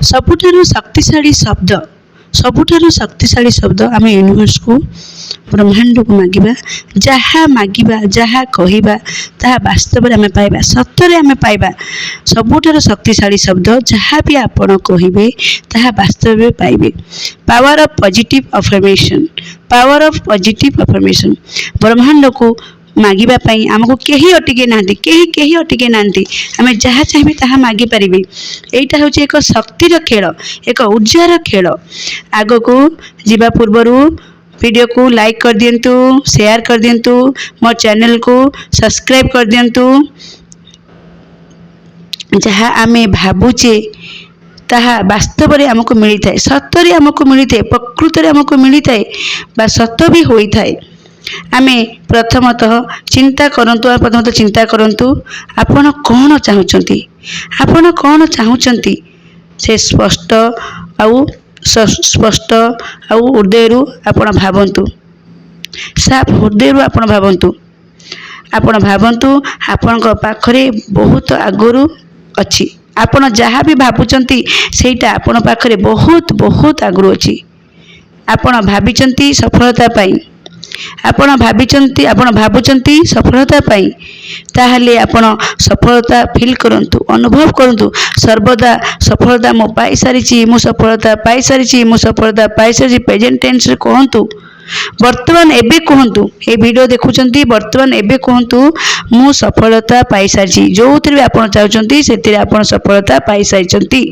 सबुठारु शक्तिशाली शब्द आम यूनिवर्स को ब्रह्मांड को मागिबा जहाँ मागिबा जहाँ कहिबा ताहा वास्तव आम पाइबा सतरे आम पाइबा सबुठारु शक्तिशाली शब्द जहाँ भी आपण कहिबे ताहा वास्तव में पाइबे। पावर ऑफ पॉजिटिव अफर्मेशन ब्रह्मांड को मागिबा पई हमको केही अटके नांती केही अटके नांती आम जहाँ चाहिए ताहा मागी पारिबे। एटा होची एक शक्तिर खेल एक ऊर्जार खेल। आगो को जीवा पूर्वरु वीडियो को लाइक कर दियंतु शेयर कर दियंतु मो चैनल को सब्सक्राइब कर दियंतु। जहाँ आमे भाबुचे ताहा वास्तव में आमको मिली थाए सतरे आमको मिली थाए प्रकृत में आमको मिली थाए बा सत भी होई थाए। आमे प्रथमतः चिंता करंतु आपण कौन चाहुचंती से स्पष्ट आउ हृदय आपण भावंतु साफ हृदय आपण भावंतु आपण पाखरे बहुत आगुरु अछि आपण जहाँ भी भावुचंती सेटा आपण पाखरे बहुत बहुत आगुरु अछि। आपण भाबिचंती सफलता पाई आपण भावुचंती सफलता पाई ताहले आपण सफलता फील करंतु अनुभव करंतु सर्वदा सफलता मो पाई सारिची मु सफलता पाई सारिची प्रेजेंट टेंस रे कहंतु वर्तमान एबे कहंतु ए वीडियो देखुचंती वर्तमान एबे कहंतु मु सफलता पाई सारिची जो थरे आपण चाहउचंती सेतिरे आपण सफलता पाई सारिचंती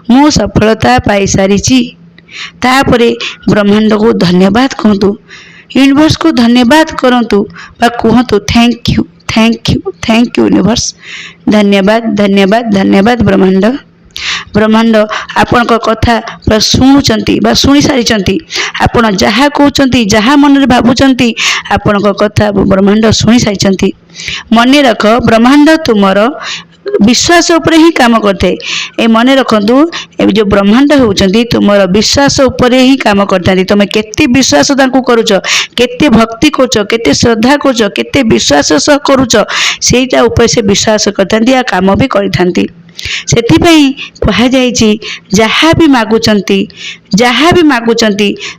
मु सफलता पाई सारिची। तापरे ब्रह्मांड को धन्यवाद कहंतु यूनिवर्स को धन्यवाद करंतु बा कहंतु थैंक यू यूनिवर्स धन्यवाद ब्रह्मांड आपण को कथा पूरा शुणुचंती बा शुणी सारिचंती आपण जहाँ कहउचंती जहाँ मन रे भाबुचंती आपण को कथा ब्रह्मांड शुणी सारिचंती। मने रख ब्रह्मांड तुमर विश्वास उपरे ही काम करते ए मने रखंतु ए जो ब्रह्मांड होउचंती तुमर विश्वास उपरे ही काम करतांती तुम केते विश्वास तांको करूछ केते भक्ति करूछ केते श्रद्धा करूछ केते विश्वास सह करूछ सेटा ऊपर से विश्वास करतांती आ काम भी करतांती। सेति पई कहा जायछि जहाँ भी मागुचंती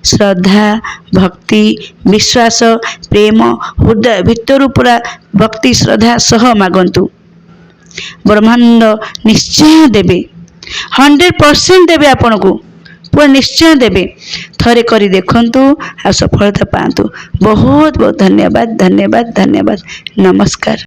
श्रद्धा भक्ति विश्वास प्रेम हृदय भीतर पूरा भक्ति श्रद्धा सह मागंतु ब्रह्मांड निश्चय देवे 100% देवे आपण को पूरा निश्चय देवे थरे करी देखंतु आ सफलता पांतु। बहुत बहुत धन्यवाद नमस्कार।